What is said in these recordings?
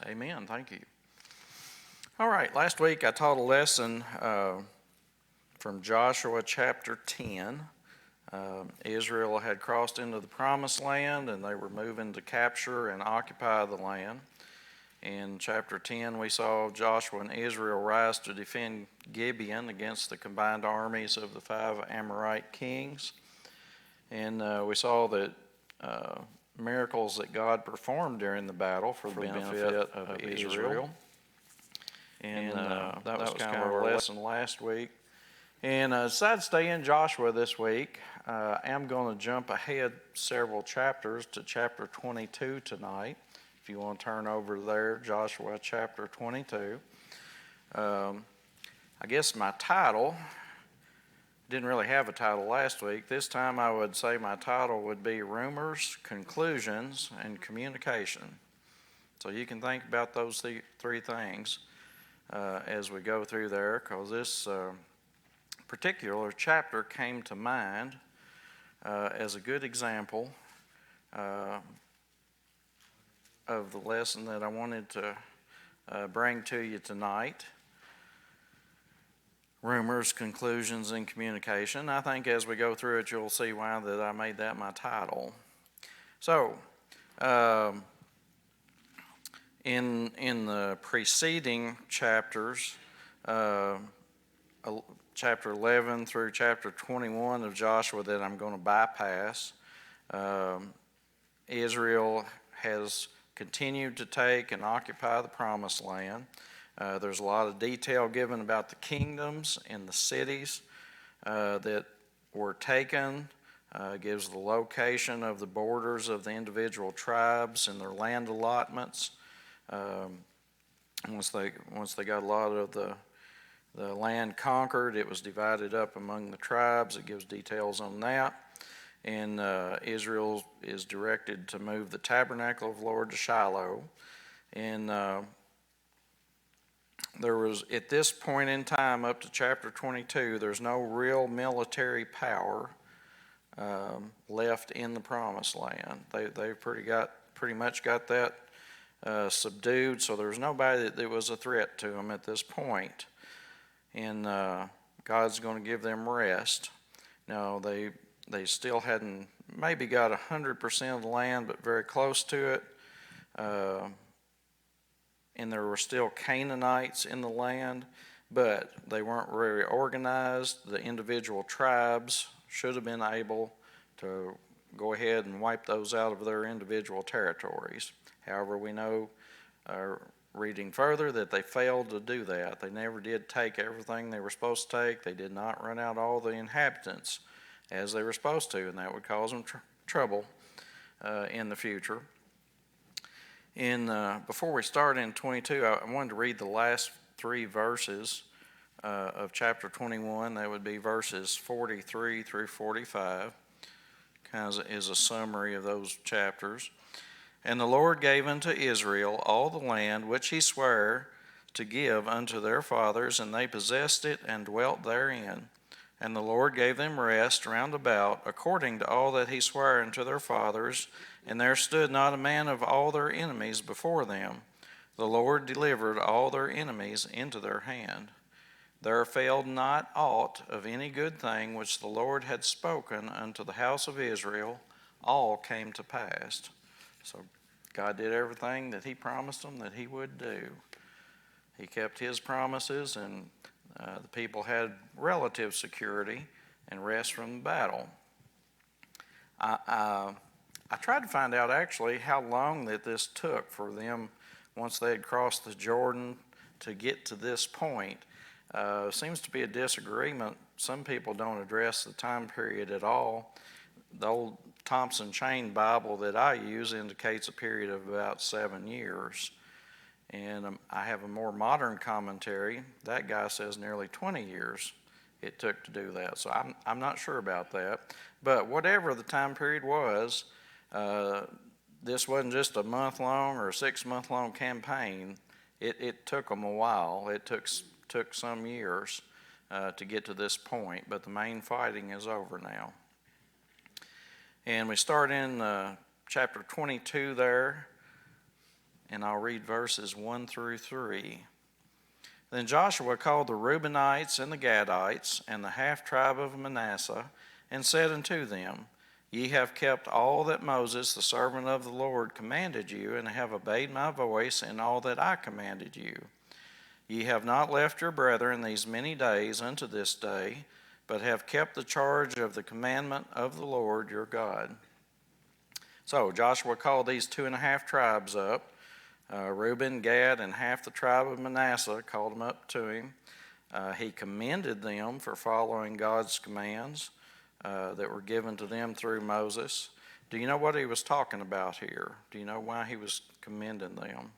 Amen. Thank you. All right, last week I taught a lesson from Joshua chapter 10. Israel had crossed into the promised land and they were moving to capture and occupy the land. In chapter 10, we saw Joshua and Israel rise to defend Gibeon against the combined armies of the 5 Amorite kings. And we saw that miracles that God performed during the battle for the benefit of Israel. And that was kind of our lesson last week. And I decided to stay in Joshua this week. I'm going to jump ahead several chapters to chapter 22 tonight. If you want to turn over there, Joshua chapter 22. I guess my title, didn't really have a title last week. This time I would say my title would be Rumors, Conclusions, and Communication. So you can think about those three things as we go through there, because this particular chapter came to mind as a good example of the lesson that I wanted to bring to you tonight. Rumors, Conclusions, and Communication. I think as we go through it, you'll see why that I made that my title. So, in the preceding chapters, chapter 11 through chapter 21 of Joshua that I'm going to bypass, Israel has continued to take and occupy the promised land. There's a lot of detail given about the kingdoms and the cities that were taken. Gives the location of the borders of the individual tribes and their land allotments. Once they got a lot of the land conquered, it was divided up among the tribes. It gives details on that. And Israel is directed to move the tabernacle of the Lord to Shiloh. And there was, at this point in time, up to chapter 22, there's no real military power left in the promised land. They've pretty much got that subdued, so there's nobody that was a threat to them at this point. And God's going to give them rest. Now, they still hadn't maybe got 100% of the land, but very close to it. And there were still Canaanites in the land, but they weren't very organized. The individual tribes should have been able to go ahead and wipe those out of their individual territories. However, we know, reading further, that they failed to do that. They never did take everything they were supposed to take. They did not run out all the inhabitants as they were supposed to, and that would cause them trouble in the future. Before we start in 22, I wanted to read the last 3 verses of chapter 21. That would be verses 43 through 45, kind of is a summary of those chapters. And the Lord gave unto Israel all the land which he sware to give unto their fathers, and they possessed it and dwelt therein. And the Lord gave them rest round about, according to all that he sware unto their fathers, and there stood not a man of all their enemies before them. The Lord delivered all their enemies into their hand. There failed not aught of any good thing which the Lord had spoken unto the house of Israel. All came to pass. So God did everything that he promised them that he would do. He kept his promises, and the people had relative security and rest from the battle. I tried to find out actually how long that this took for them once they had crossed the Jordan to get to this point. Seems to be a disagreement. Some people don't address the time period at all. The old Thompson Chain Bible that I use indicates a period of about 7 years. And I have a more modern commentary. That guy says nearly 20 years it took to do that. So I'm not sure about that. But whatever the time period was, this wasn't just a month-long or a 6-month-long campaign. It took them a while. It took some years to get to this point. But the main fighting is over now. And we start in chapter 22 there. and I'll read verses 1 through 3. Then Joshua called the Reubenites and the Gadites and the half-tribe of Manasseh, and said unto them, Ye have kept all that Moses, the servant of the Lord, commanded you, and have obeyed my voice in all that I commanded you. Ye have not left your brethren these many days unto this day, but have kept the charge of the commandment of the Lord your God. So Joshua called these 2.5 tribes up. Reuben, Gad, and half the tribe of Manasseh called them up to him. He commended them for following God's commands that were given to them through Moses. Do you know what he was talking about here? Do you know why he was commending them?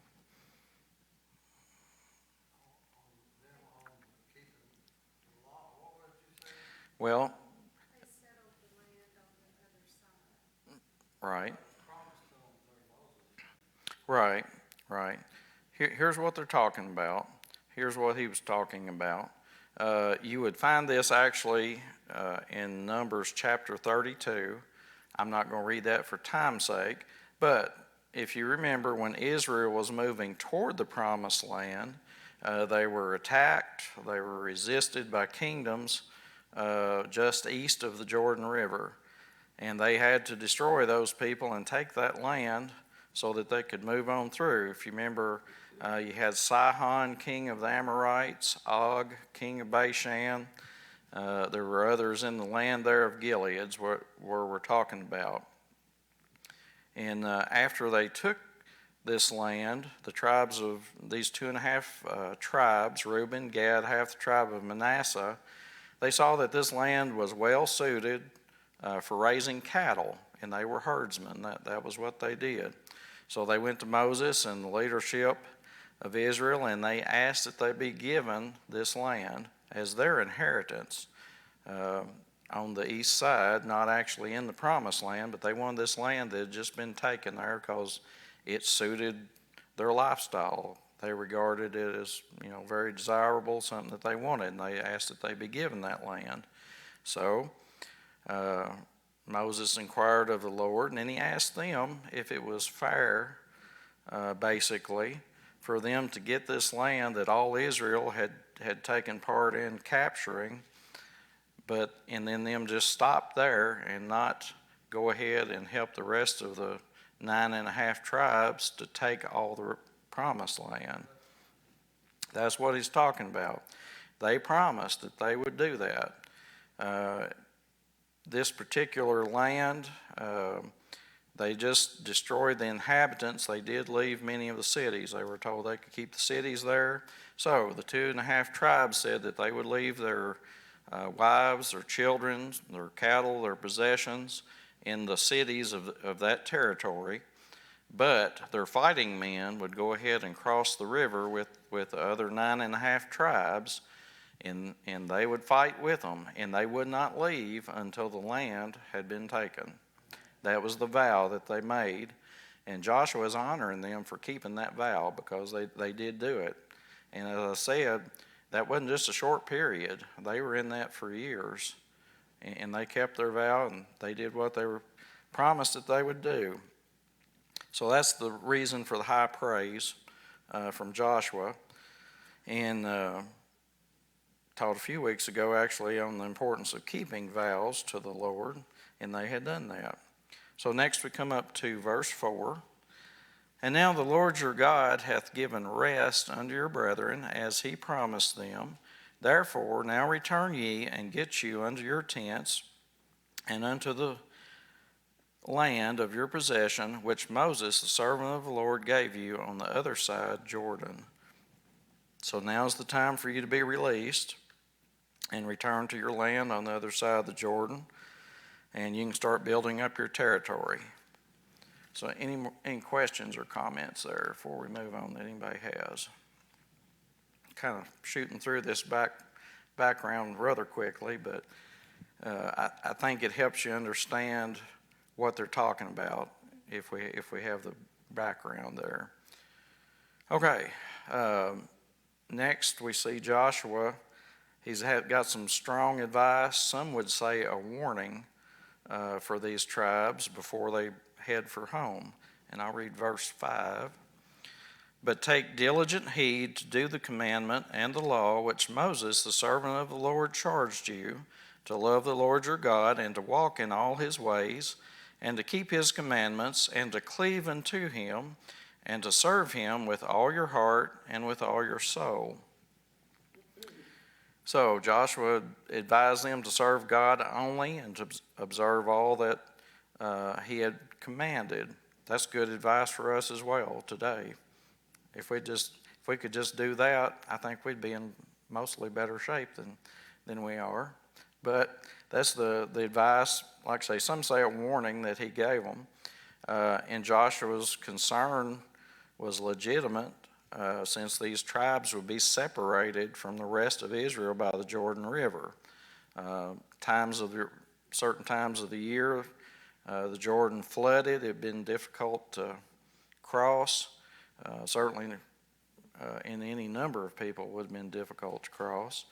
Well, right. Right. Here's what they're talking about. Here's what he was talking about. You would find this actually in Numbers chapter 32. I'm not going to read that for time's sake, but if you remember when Israel was moving toward the promised land, they were attacked, they were resisted by kingdoms just east of the Jordan River, and they had to destroy those people and take that land so that they could move on through. If you remember, you had Sihon, king of the Amorites, Og, king of Bashan. There were others in the land there of Gilead's where we're talking about. And after they took this land, the tribes of these 2.5 tribes, Reuben, Gad, half the tribe of Manasseh, they saw that this land was well suited for raising cattle, and they were herdsmen. That was what they did. So they went to Moses and the leadership of Israel, and they asked that they be given this land as their inheritance on the east side, not actually in the promised land, but they wanted this land that had just been taken there because it suited their lifestyle. They regarded it as, very desirable, something that they wanted, and they asked that they be given that land. So Moses inquired of the Lord, and then he asked them if it was fair, basically, for them to get this land that all Israel had taken part in capturing, and then them just stop there and not go ahead and help the rest of the 9.5 tribes to take all the promised land. That's what he's talking about. They promised that they would do that. This particular land, they just destroyed the inhabitants. They did leave many of the cities. They were told they could keep the cities there. So the 2.5 tribes said that they would leave their wives, their children, their cattle, their possessions in the cities of that territory. But their fighting men would go ahead and cross the river with the other 9.5 tribes, and they would fight with them, and they would not leave until the land had been taken. That was the vow that they made, and Joshua is honoring them for keeping that vow because they did do it. And as I said, that wasn't just a short period. They were in that for years, and they kept their vow, and they did what they were promised that they would do. So that's the reason for the high praise from Joshua. And taught a few weeks ago actually on the importance of keeping vows to the Lord, and they had done that. So next we come up to verse 4. And now the Lord your God hath given rest unto your brethren, as he promised them. Therefore now return ye, and get you unto your tents, and unto the land of your possession, which Moses, the servant of the Lord, gave you on the other side Jordan. So now's the time for you to be released and return to your land on the other side of the Jordan, and you can start building up your territory. So any questions or comments there before we move on that anybody has? Kind of shooting through this background rather quickly, but I think it helps you understand what they're talking about if we have the background there. Okay, next we see Joshua. He's got some strong advice. Some would say a warning for these tribes before they head for home. And I'll read verse 5. But take diligent heed to do the commandment and the law which Moses, the servant of the Lord, charged you, to love the Lord your God, and to walk in all his ways, and to keep his commandments, and to cleave unto him, and to serve him with all your heart and with all your soul. So Joshua advised them to serve God only and to observe all that he had commanded. That's good advice for us as well today. If we could just do that, I think we'd be in mostly better shape than we are. But that's the advice, like I say, some say a warning that he gave them. And Joshua's concern was legitimate, since these tribes would be separated from the rest of Israel by the Jordan River. Certain times of the year, the Jordan flooded. It had been difficult to cross. Certainly, in any number of people, would have been difficult to cross.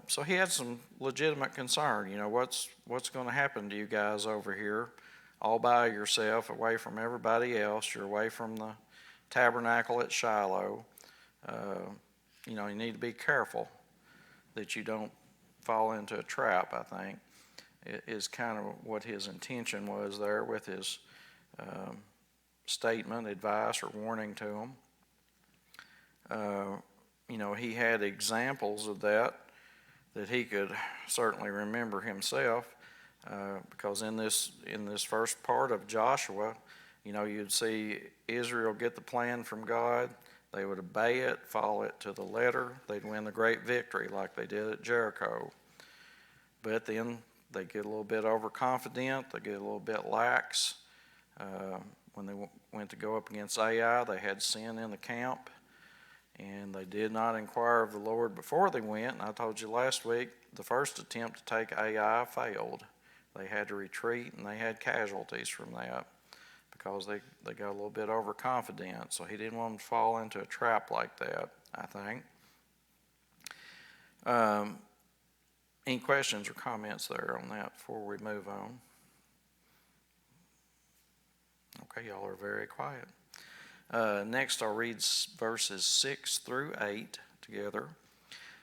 So he had some legitimate concern. You know, what's going to happen to you guys over here, all by yourself, away from everybody else? You're away from the tabernacle at Shiloh. You need to be careful that you don't fall into a trap, I think, is kind of what his intention was there with his statement, advice, or warning to them. He had examples of that he could certainly remember himself, because in this first part of Joshua, you'd see Israel get the plan from God. They would obey it, follow it to the letter. They'd win the great victory like they did at Jericho. But then they get a little bit overconfident. They get a little bit lax. When they went to go up against Ai, they had sin in the camp, and they did not inquire of the Lord before they went. And I told you last week, the first attempt to take Ai failed. They had to retreat, and they had casualties from that because they got a little bit overconfident. So he didn't want them to fall into a trap like that, I think. Any questions or comments there on that before we move on? Okay, y'all are very quiet. Next, I'll read verses 6 through 8 together.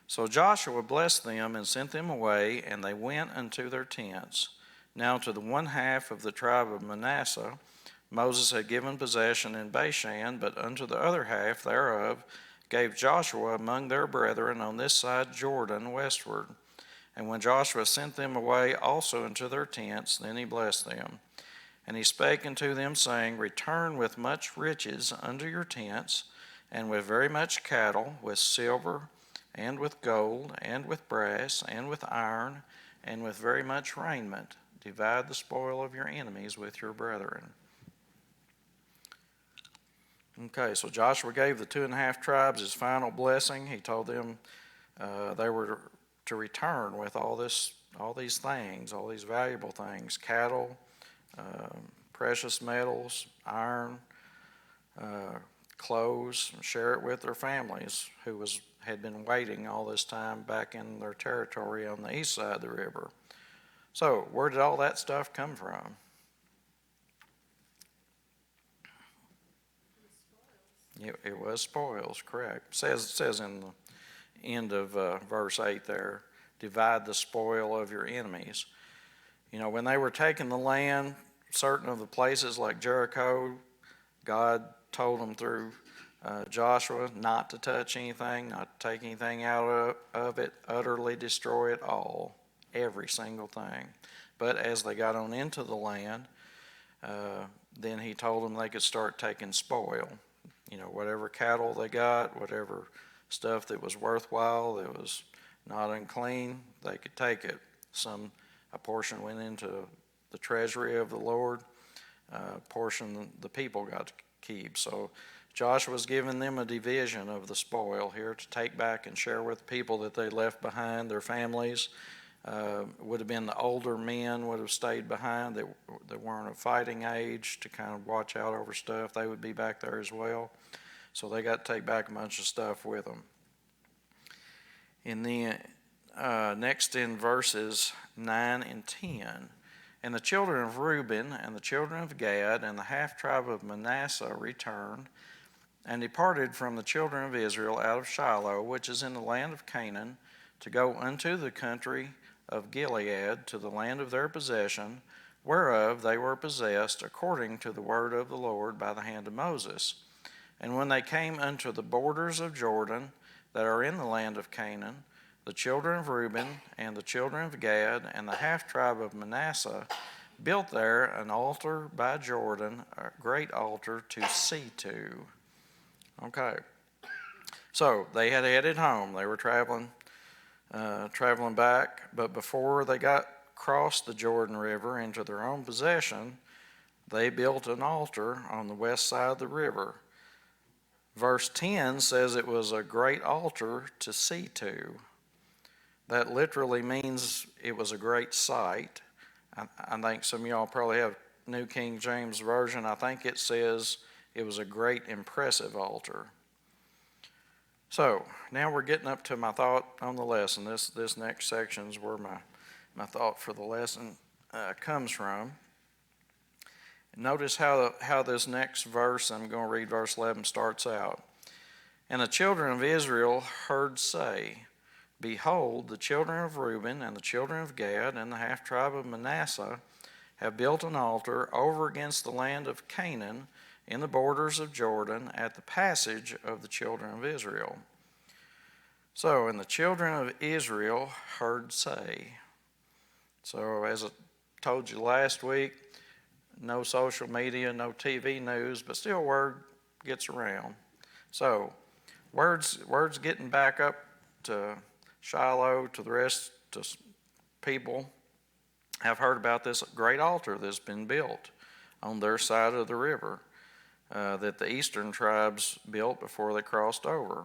So Joshua blessed them and sent them away, and they went unto their tents. Now to the one half of the tribe of Manasseh Moses had given possession in Bashan, but unto the other half thereof gave Joshua among their brethren on this side Jordan westward. And when Joshua sent them away also into their tents, then he blessed them. And he spake unto them, saying, Return with much riches unto your tents, and with very much cattle, with silver, and with gold, and with brass, and with iron, and with very much raiment. Divide the spoil of your enemies with your brethren. Okay, so Joshua gave the 2.5 tribes his final blessing. He told them they were to return with all these things, all these valuable things: cattle, precious metals, iron, clothes, and share it with their families who had been waiting all this time back in their territory on the east side of the river. So where did all that stuff come from? It was spoils, correct. It says in the end of verse 8 there, divide the spoil of your enemies. When they were taking the land, certain of the places like Jericho, God told them through Joshua not to touch anything, not to take anything out of it, utterly destroy it all, every single thing. But as they got on into the land, then he told them they could start taking spoil. Whatever cattle they got, whatever stuff that was worthwhile, that was not unclean, they could take it. A portion went into the treasury of the Lord, a portion the people got to keep. So Joshua was giving them a division of the spoil here to take back and share with the people that they left behind, their families. Would have been the older men would have stayed behind that weren't of fighting age to kind of watch out over stuff. They would be back there as well. So they got to take back a bunch of stuff with them. And then next in verses 9 and 10, and the children of Reuben and the children of Gad and the half tribe of Manasseh returned, and departed from the children of Israel out of Shiloh, which is in the land of Canaan, to go unto the country of Gilead, to the land of their possession, whereof they were possessed, according to the word of the Lord by the hand of Moses. And when they came unto the borders of Jordan, that are in the land of Canaan, the children of Reuben and the children of Gad and the half tribe of Manasseh built there an altar by Jordan, a great altar to see to. Okay, so they had headed home. They were traveling back, but before they got crossed the Jordan River into their own possession, they built an altar on the west side of the river. Verse 10 says it was a great altar to see to. That literally means it was a great sight. I think some of y'all probably have New King James Version. I think it says it was a great impressive altar. So now we're getting up to my thought on the lesson. This next section is where my thought for the lesson comes from. Notice how this next verse, I'm going to read verse 11, starts out. And the children of Israel heard say, Behold, the children of Reuben and the children of Gad and the half tribe of Manasseh have built an altar over against the land of Canaan in the borders of Jordan at the passage of the children of Israel. So, and the children of Israel heard say. So, as I told you last week, no social media, no TV news, but still word gets around. So, word's getting back up to Shiloh, to the rest, to people have heard about this great altar that's been built on their side of the river that the eastern tribes built before they crossed over.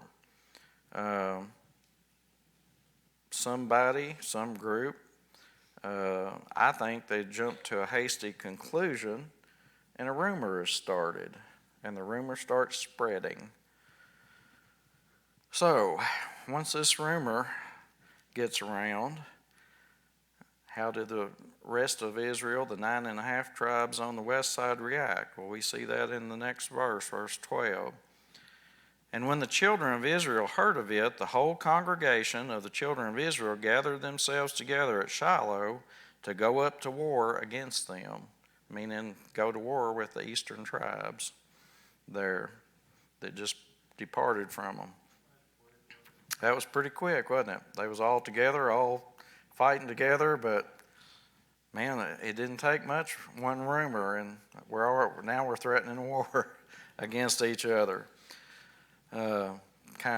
Some group, I think they jumped to a hasty conclusion, and a rumor is started, and the rumor starts spreading. So, once this rumor gets around, how did the rest of Israel, the 9.5 tribes on the west side, react? Well, we see that in the next verse, verse 12. And when the children of Israel heard of it, the whole congregation of the children of Israel gathered themselves together at Shiloh to go up to war against them, meaning go to war with the eastern tribes there that just departed from them. That was pretty quick, wasn't it? They was all together, all fighting together, but man, it didn't take much, one rumor, and now we're threatening war against each other. Kind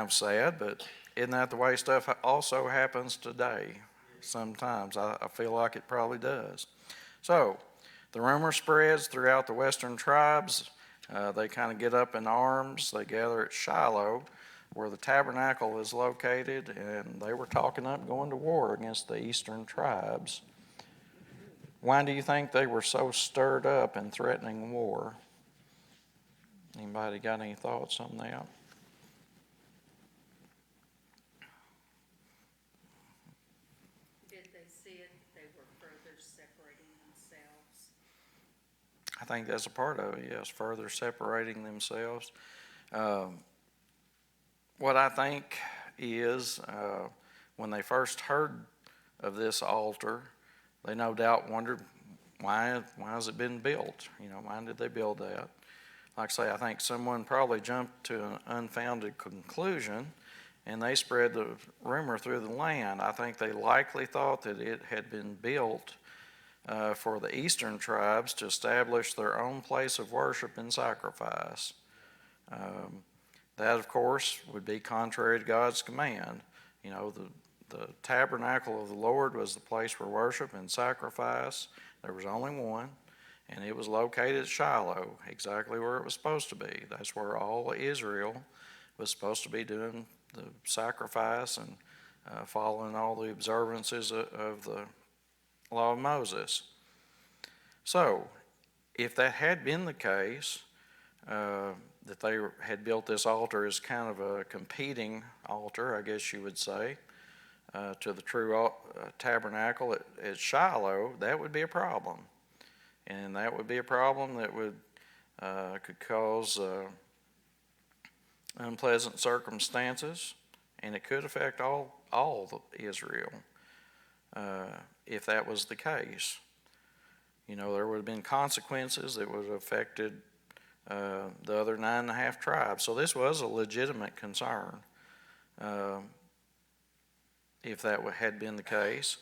of sad, but isn't that the way stuff also happens today? Sometimes I feel like it probably does. So the rumor spreads throughout the western tribes. They kind of get up in arms. They gather at Shiloh, where the tabernacle is located, and they were talking up going to war against the eastern tribes. Why do you think they were so stirred up and threatening war? Anybody got any thoughts on that? Did they see it? They were further separating themselves. I think that's a part of it, yes, further separating themselves. What I think is when they first heard of this altar, they no doubt wondered why has it been built? Why did they build that? Like I say, I think someone probably jumped to an unfounded conclusion, and they spread the rumor through the land. I think they likely thought that it had been built for the eastern tribes to establish their own place of worship and sacrifice. That, of course, would be contrary to God's command. The tabernacle of the Lord was the place for worship and sacrifice. There was only one, and it was located at Shiloh, exactly where it was supposed to be. That's where all Israel was supposed to be doing the sacrifice and following all the observances of the law of Moses. So, if that had been the case, that they had built this altar as kind of a competing altar, I guess you would say, to the true tabernacle at Shiloh, that would be a problem. And that would be a problem that could cause unpleasant circumstances, and it could affect all of Israel if that was the case. There would have been consequences that would have affected the other 9.5 tribes. So this was a legitimate concern if that had been the case.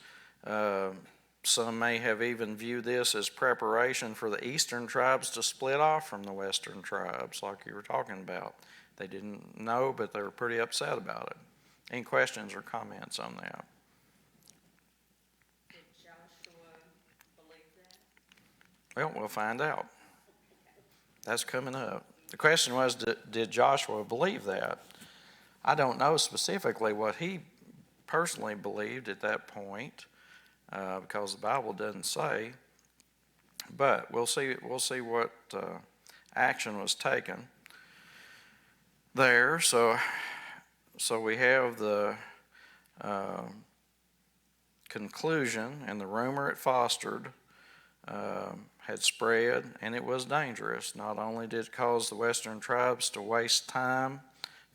Some may have even viewed this as preparation for the eastern tribes to split off from the western tribes, like you were talking about. They didn't know, but they were pretty upset about it. Any questions or comments on that? Did Joshua believe that? Well, we'll find out. That's coming up. The question was, did Joshua believe that? I don't know specifically what he personally believed at that point, because the Bible doesn't say. But we'll see what action was taken there. So we have the conclusion, and the rumor it fostered had spread, and it was dangerous. Not only did it cause the western tribes to waste time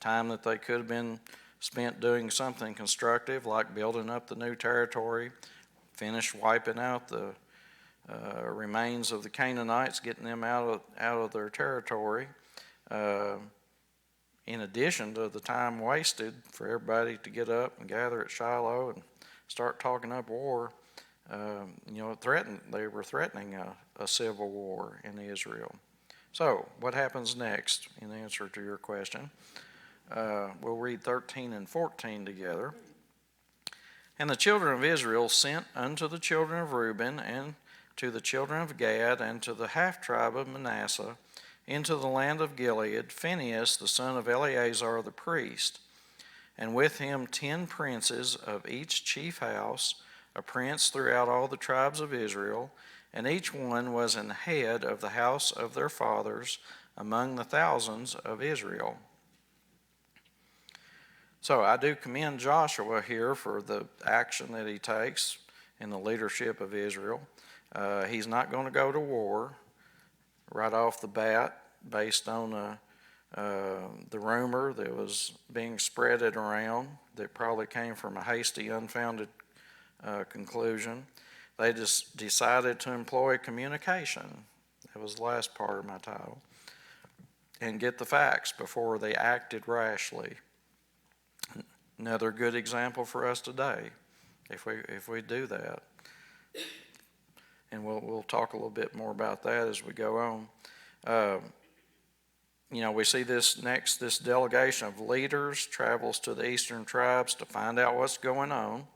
that they could have been spent doing something constructive, like building up the new territory, finish wiping out the remains of the Canaanites, getting them out of their territory, in addition to the time wasted for everybody to get up and gather at Shiloh and start talking up war. They were threatening a civil war in Israel. So what happens next in answer to your question? We'll read 13 and 14 together. And the children of Israel sent unto the children of Reuben and to the children of Gad and to the half tribe of Manasseh into the land of Gilead Phinehas the son of Eleazar the priest, and with him 10 princes of each chief house, a prince throughout all the tribes of Israel, and each one was an head of the house of their fathers among the thousands of Israel. So I do commend Joshua here for the action that he takes in the leadership of Israel. He's not going to go to war right off the bat based on the rumor that was being spreaded around that probably came from a hasty, unfounded conclusion. They just decided to employ communication. That was the last part of my title. And get the facts before they acted rashly. Another good example for us today, if we do that. And we'll talk a little bit more about that as we go on. We see this delegation of leaders travels to the eastern tribes to find out what's going on.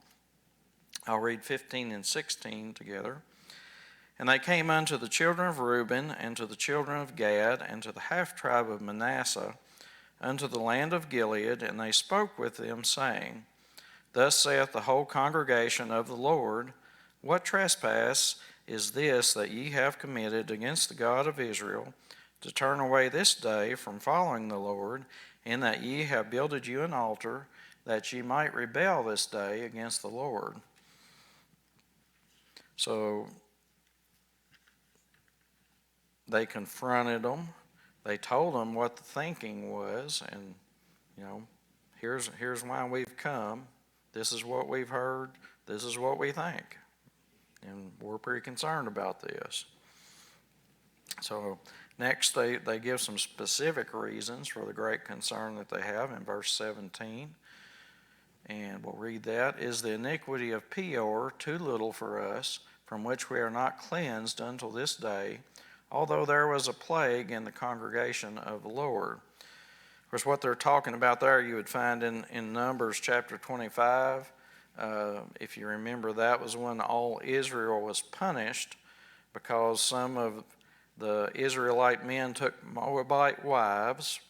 I'll read 15 and 16 together. And they came unto the children of Reuben, and to the children of Gad, and to the half tribe of Manasseh, unto the land of Gilead, and they spoke with them, saying, Thus saith the whole congregation of the Lord, What trespass is this that ye have committed against the God of Israel, to turn away this day from following the Lord, in that ye have builded you an altar, that ye might rebel this day against the Lord? So they confronted them. They told them what the thinking was, and here's why we've come. This is what we've heard. This is what we think, and we're pretty concerned about this. So next, they give some specific reasons for the great concern that they have in verse 17, and we'll read that. Is the iniquity of Peor too little for us, from which we are not cleansed until this day, although there was a plague in the congregation of the Lord? Of course, what they're talking about there you would find in Numbers chapter 25. If you remember, that was when all Israel was punished because some of the Israelite men took Moabite wives,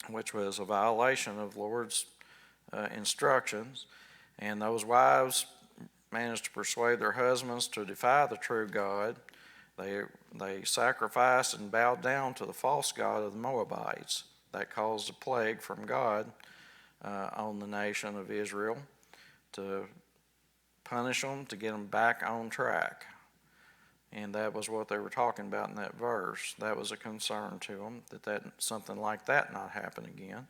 which was a violation of the Lord's instructions, and those wives managed to persuade their husbands to defy the true God. They sacrificed and bowed down to the false god of the Moabites. That caused a plague from God on the nation of Israel to punish them, to get them back on track. And that was what they were talking about in that verse. That was a concern to them, that something like that not happen again.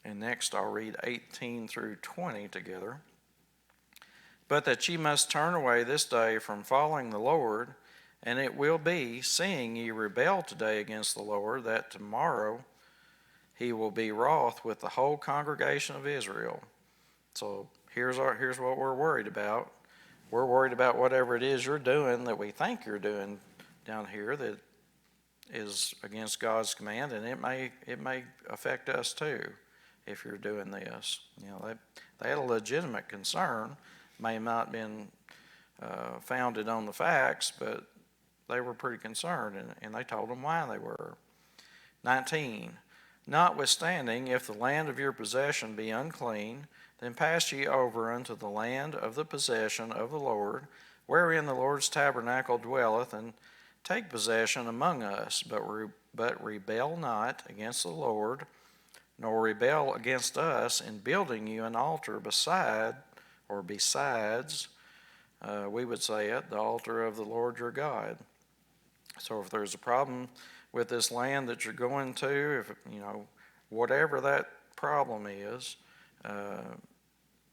And next I'll read 18 through 20 together. But that ye must turn away this day from following the Lord, and it will be, seeing ye rebel today against the Lord, that tomorrow he will be wroth with the whole congregation of Israel. So here's what we're worried about. We're worried about whatever it is you're doing that we think you're doing down here that is against God's command, and it may affect us too if you're doing this. They had a legitimate concern, may not have been founded on the facts, but they were pretty concerned, and they told them why they were. 19, notwithstanding, if the land of your possession be unclean, then pass ye over unto the land of the possession of the Lord, wherein the Lord's tabernacle dwelleth, and take possession among us, but rebel not against the Lord, nor rebel against us in building you an altar besides, we would say it, the altar of the Lord your God. So if there's a problem with this land that you're going to, if whatever that problem is,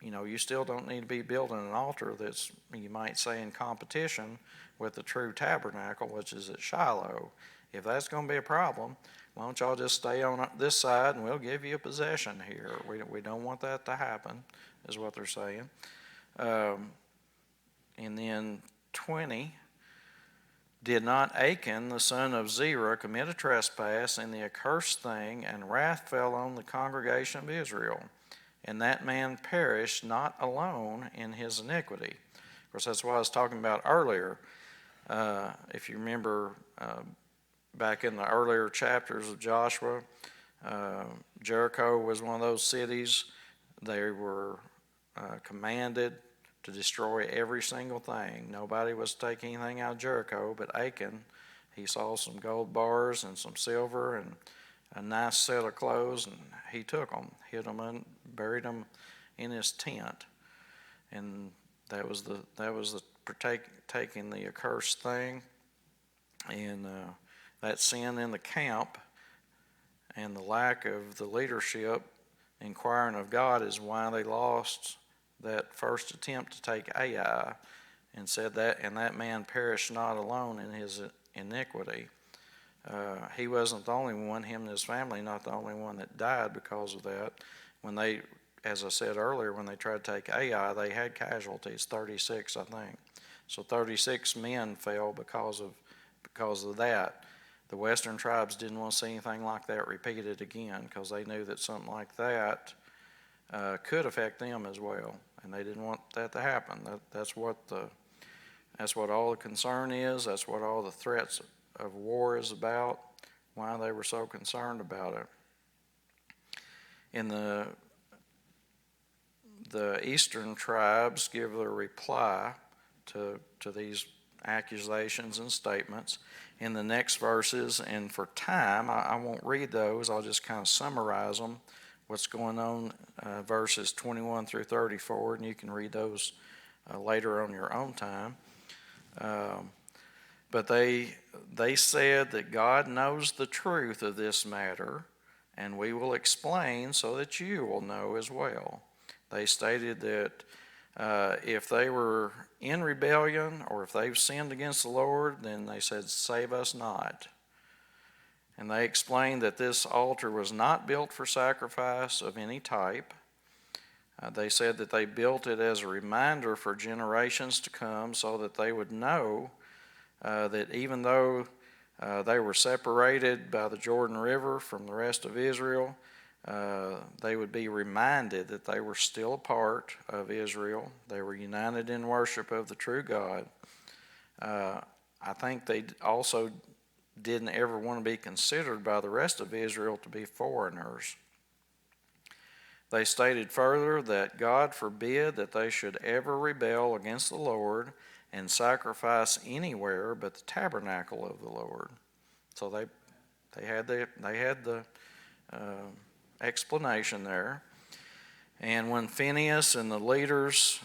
you still don't need to be building an altar that's, you might say, in competition with the true tabernacle, which is at Shiloh. If that's going to be a problem, why don't y'all just stay on this side and we'll give you a possession here. We don't want that to happen, is what they're saying. And then 20, did not Achan, the son of Zerah, commit a trespass in the accursed thing, and wrath fell on the congregation of Israel? And that man perished not alone in his iniquity. Of course, that's what I was talking about earlier. If you remember back in the earlier chapters of Joshua, Jericho was one of those cities. They were commanded to destroy every single thing. Nobody was to take anything out of Jericho, but Achan, he saw some gold bars and some silver and a nice set of clothes, and he took them, hid them, and buried them in his tent. And that was the taking the accursed thing, and that sin in the camp and the lack of the leadership inquiring of God is why they lost that first attempt to take Ai, and said that man perished not alone in his iniquity. He wasn't the only one, him and his family, not the only one that died because of that. When they, as I said earlier, when they tried to take Ai, they had casualties, 36, I think. So 36 men fell because of that. The western tribes didn't want to see anything like that repeated again, because they knew that something like that could affect them as well, and they didn't want that to happen. That's what all the concern is. That's what all the threats of war is about, why they were so concerned about it. In the eastern tribes give their reply to these accusations and statements in the next verses, and for time I won't read those. I'll just kind of summarize them, what's going on, verses 21 through 34, and you can read those later on your own time. But they said that God knows the truth of this matter, and we will explain so that you will know as well. They stated that if they were in rebellion or if they've sinned against the Lord, then they said, save us not. And they explained that this altar was not built for sacrifice of any type. They said that they built it as a reminder for generations to come, so that they would know that even though they were separated by the Jordan River from the rest of Israel, they would be reminded that they were still a part of Israel. They were united in worship of the true God. I think they also didn't ever want to be considered by the rest of Israel to be foreigners. They stated further that God forbid that they should ever rebel against the Lord and sacrifice anywhere but the tabernacle of the Lord. So they had the explanation there. And when Phinehas and the leaders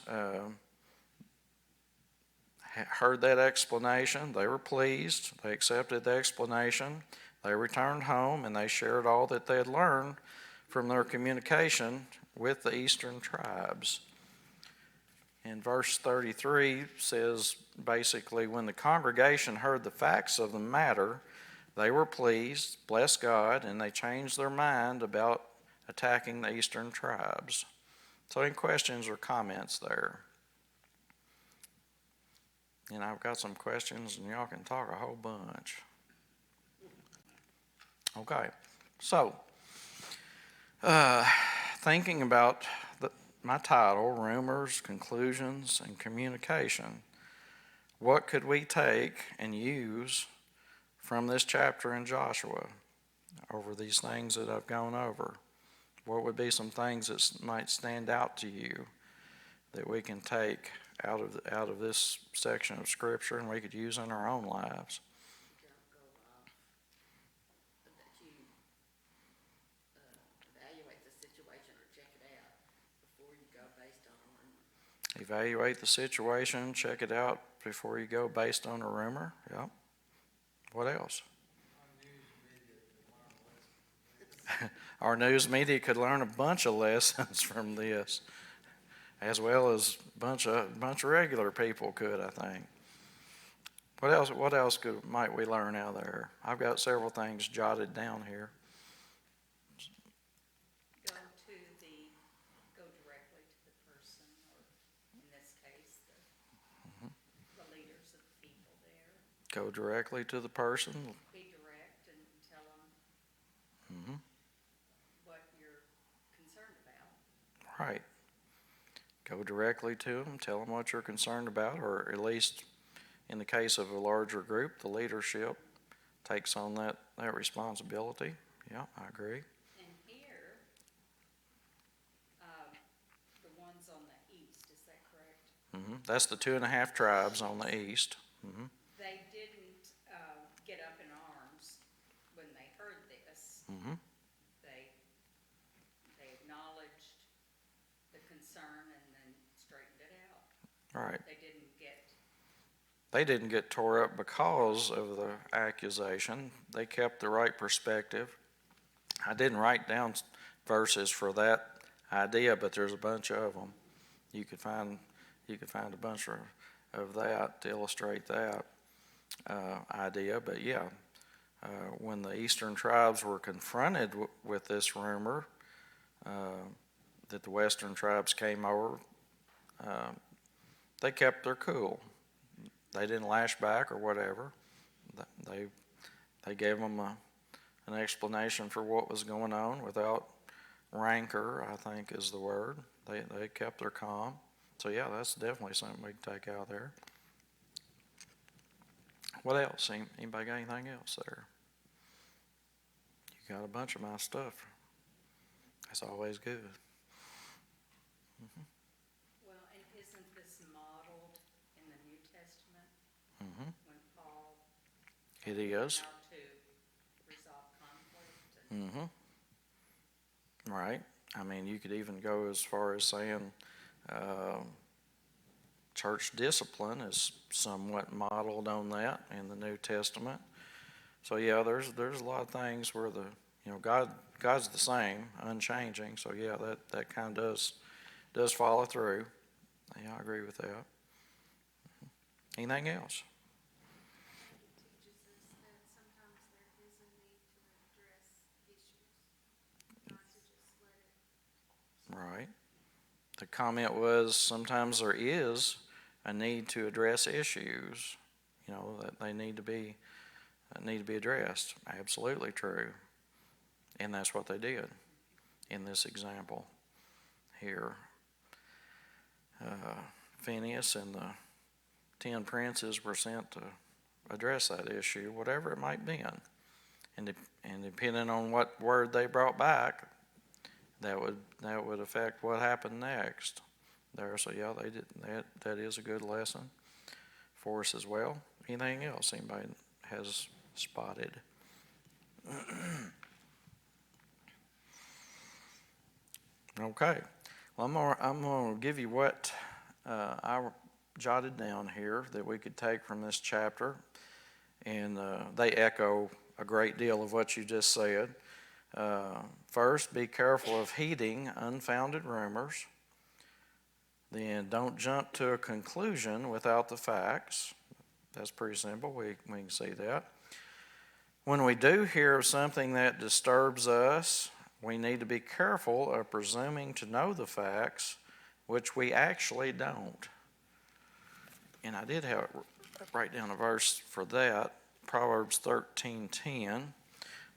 heard that explanation. They were pleased. They accepted the explanation. They returned home and they shared all that they had learned from their communication with the eastern tribes. And verse 33 says basically, when the congregation heard the facts of the matter, they were pleased, blessed God, and they changed their mind about attacking the eastern tribes. So any questions or comments there? And I've got some questions, and y'all can talk a whole bunch. Okay, so thinking about my title, Rumors, Conclusions, and Communication, what could we take and use from this chapter in Joshua over these things that I've gone over? What would be some things that might stand out to you that we can take out of this section of Scripture and we could use in our own lives? Don't go off, that you evaluate the situation or check it out before you go based on a rumor. Evaluate the situation, check it out before you go based on a rumor. Yep. What else? Our news media could learn a bunch of lessons from this, as well as a bunch of regular people could, I think. What else might we learn out of there? I've got several things jotted down here. Go directly to the person, or in this case, the leaders of the people there. Go directly to the person. Be direct and tell them Mm-hmm. what you're concerned about. Right. Go directly to them, tell them what you're concerned about, or at least in the case of a larger group, the leadership takes on that responsibility. Yeah, I agree. And here, the ones on the east, is that correct? Mm-hmm. That's the 2.5 tribes on the east. Mm-hmm. They didn't get up in arms when they heard this. Mm-hmm. They acknowledged the concern and then straightened it out. Right. They didn't get They didn't get tore up because of the accusation. They kept the right perspective. I didn't write down verses for that idea, but there's a bunch of them. You could find a bunch of that to illustrate that idea. But yeah, when the eastern tribes were confronted with this rumor that the western tribes came over, they kept their cool. They didn't lash back or whatever. They gave them an explanation for what was going on without rancor, I think is the word. They kept their calm. So yeah, that's definitely something we can take out there. What else? Anybody got anything else there? You got a bunch of my stuff. That's always good. Mm-hmm. Well, and isn't this modeled in the New Testament? Mm-hmm. When Paul It is. how to resolve conflict? Mm-hmm. Right. I mean, you could even go as far as saying church discipline is somewhat modeled on that in the New Testament. So yeah, there's a lot of things where God's the same, unchanging. So yeah, that kind of does follow through. Yeah, I agree with that. Anything else? It teaches us that sometimes there is a need to address issues, not to just let it. Right. The comment was sometimes there is a need to address issues, that they need to be addressed. Absolutely true. And that's what they did in this example here. Phineas and the 10 princes were sent to address that issue, whatever it might be. And depending on what word they brought back, that would affect what happened next there. So yeah, they did that is a good lesson for us as well. Anything else anybody has spotted? Okay. Well, I'm gonna give you what I jotted down here that we could take from this chapter, and they echo a great deal of what you just said. First, be careful of heeding unfounded rumors. Then don't jump to a conclusion without the facts. That's pretty simple. We can see that. When we do hear of something that disturbs us, we need to be careful of presuming to know the facts, which we actually don't. And I did write down a verse for that, Proverbs 13:10.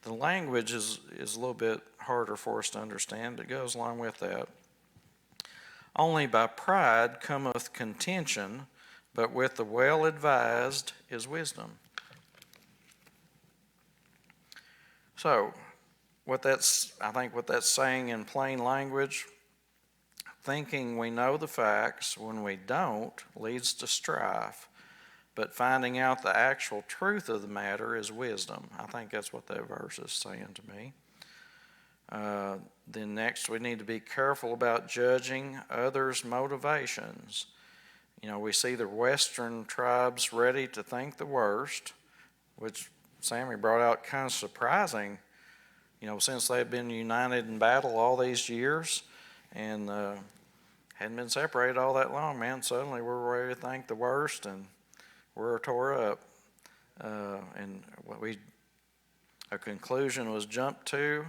The language is a little bit harder for us to understand, but it goes along with that. Only by pride cometh contention, but with the well-advised is wisdom. So, I think what that's saying in plain language, thinking we know the facts when we don't leads to strife, but finding out the actual truth of the matter is wisdom. I think that's what that verse is saying to me. Then next, we need to be careful about judging others' motivations. You know, we see the Western tribes ready to think the worst, which Sammy brought out kind of surprising, you know, since they've been united in battle all these years and hadn't been separated all that long, man. Suddenly we're ready to think the worst and we're tore up. And a conclusion was jumped to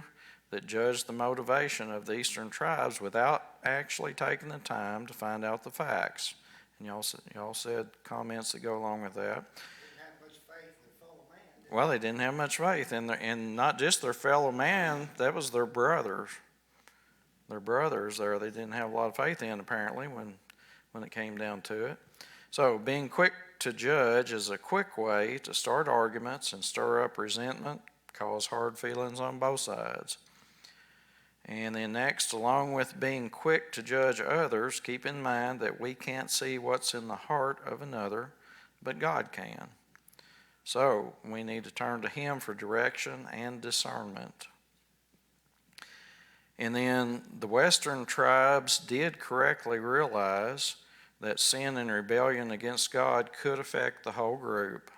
that judged the motivation of the eastern tribes without actually taking the time to find out the facts. And y'all said comments that go along with that. Didn't have much faith in their fellow man. Well, they didn't have much faith in not just their fellow man, that was their brothers. Their brothers there, they didn't have a lot of faith in, apparently, when it came down to it. So being quick to judge is a quick way to start arguments and stir up resentment, cause hard feelings on both sides. And then next, along with being quick to judge others, keep in mind that we can't see what's in the heart of another, but God can. So we need to turn to Him for direction and discernment. And then the Western tribes did correctly realize that sin and rebellion against God could affect the whole group.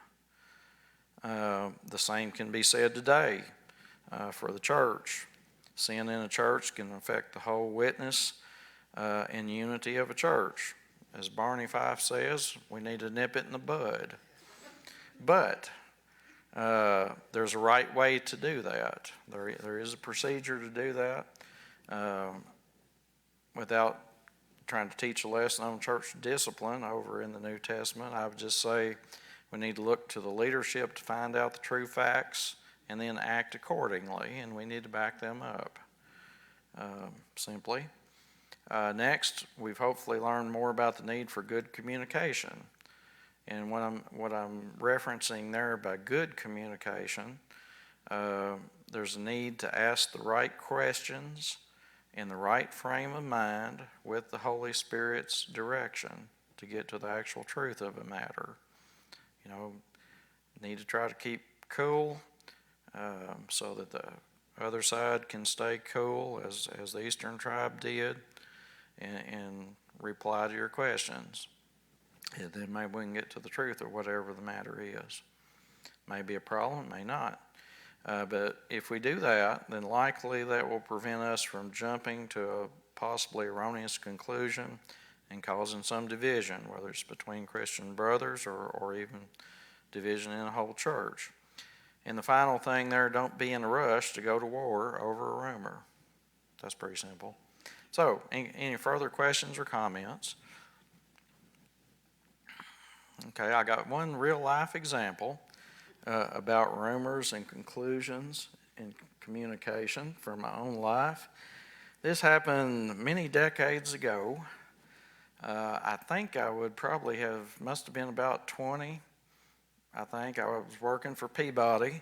The same can be said today for the church. Sin in a church can affect the whole witness and unity of a church. As Barney Fife says, we need to nip it in the bud. But there's a right way to do that. There is a procedure to do that without trying to teach a lesson on church discipline over in the New Testament. I would just say we need to look to the leadership to find out the true facts and then act accordingly, and we need to back them up, simply. Next, we've hopefully learned more about the need for good communication. And what I'm referencing there by good communication, there's a need to ask the right questions in the right frame of mind with the Holy Spirit's direction to get to the actual truth of a matter. You know, need to try to keep cool so that the other side can stay cool as the Eastern tribe did and reply to your questions. And then maybe we can get to the truth of whatever the matter is. May be a problem, may not. But if we do that, then likely that will prevent us from jumping to a possibly erroneous conclusion and causing some division, whether it's between Christian brothers or even division in a whole church. And the final thing there, don't be in a rush to go to war over a rumor. That's pretty simple. So, any further questions or comments? Okay, I got one real life example about rumors and conclusions in communication from my own life. This happened many decades ago. I think I would probably must have been about 20. I think I was working for Peabody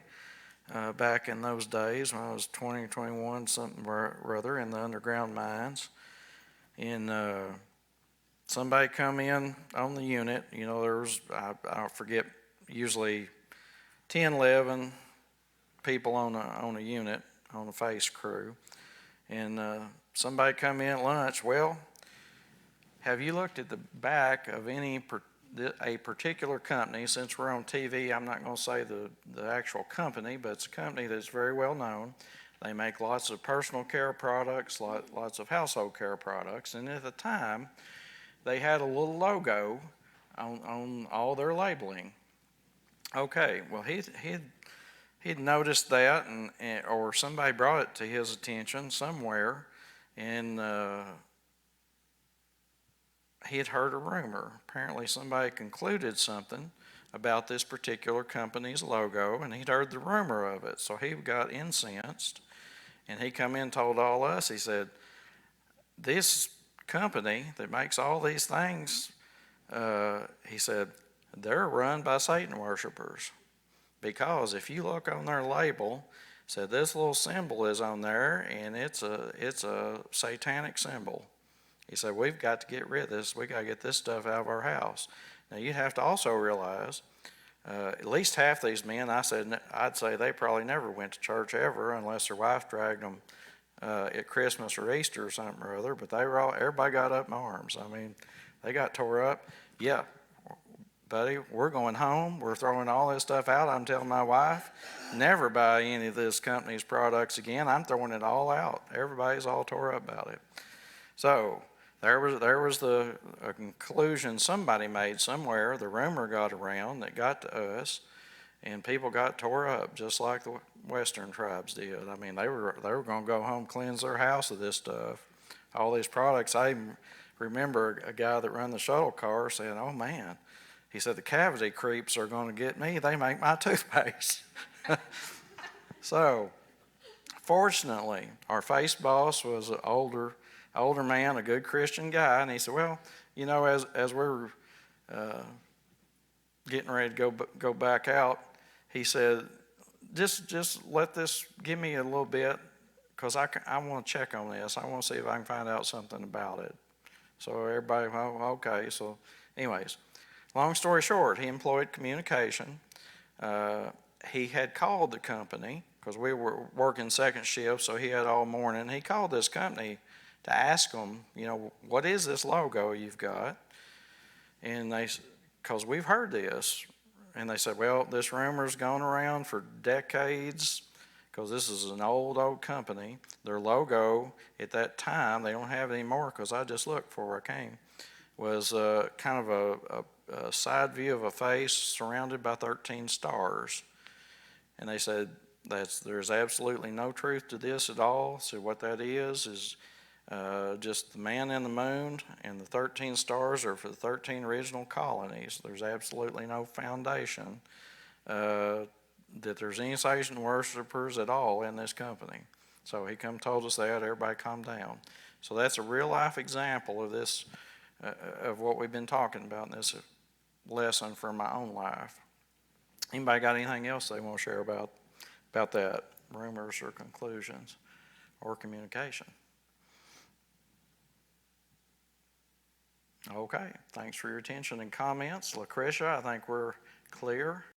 back in those days when I was 20, 21, something or other in the underground mines. And somebody come in on the unit. You know, there was, I forget, usually 10, 11 people on a unit, on a face crew. And somebody come in at lunch. Well, have you looked at the back of any a particular company, since we're on TV, I'm not going to say the actual company, but it's a company that's very well known. They make lots of personal care products, lots of household care products, and at the time, they had a little logo on all their labeling. Okay, well, he'd noticed that, or somebody brought it to his attention somewhere, and he had heard a rumor. Apparently somebody concluded something about this particular company's logo, and he'd heard the rumor of it. So he got incensed, and he come in and told all us, he said, this company that makes all these things, he said, they're run by Satan worshipers. Because if you look on their label, said this little symbol is on there, and it's a satanic symbol. He said, we've got to get rid of this. We got to get this stuff out of our house. Now, you have to also realize, at least half these men, I'd say they probably never went to church ever unless their wife dragged them at Christmas or Easter or something or other. But everybody got up in arms. I mean, they got tore up. Yeah, buddy, we're going home. We're throwing all this stuff out. I'm telling my wife, never buy any of this company's products again. I'm throwing it all out. Everybody's all tore up about it. So there was a conclusion somebody made somewhere. The rumor got around that got to us, and people got tore up just like the Western tribes did. I mean, they were going to go home, cleanse their house of this stuff, all these products. I even remember a guy that ran the shuttle car saying, "Oh man," he said, "the cavity creeps are going to get me. They make my toothpaste." So, fortunately, our face boss was an older man, a good Christian guy, and he said, well, you know, as we're getting ready to go back out, he said, just let this, give me a little bit, because I want to check on this. I want to see if I can find out something about it. So everybody, oh, okay. So anyways, long story short, he employed communication. He had called the company, because we were working second shift, so he had all morning. He called this company to ask them, you know, what is this logo you've got? And because we've heard this. And they said, well, this rumor's gone around for decades, because this is an old company. Their logo at that time, they don't have it anymore, because I just looked before I came, was kind of a side view of a face surrounded by 13 stars. And they said, there's absolutely no truth to this at all. So what that is just the man in the moon, and the 13 stars are for the 13 original colonies. There's absolutely no foundation that there's any Satan worshipers at all in this company. So he told us that. Everybody calm down. So that's a real life example of this, of what we've been talking about in this lesson from my own life. Anybody got anything else they want to share about that? Rumors or conclusions or communication? Okay, thanks for your attention and comments. Lucretia, I think we're clear.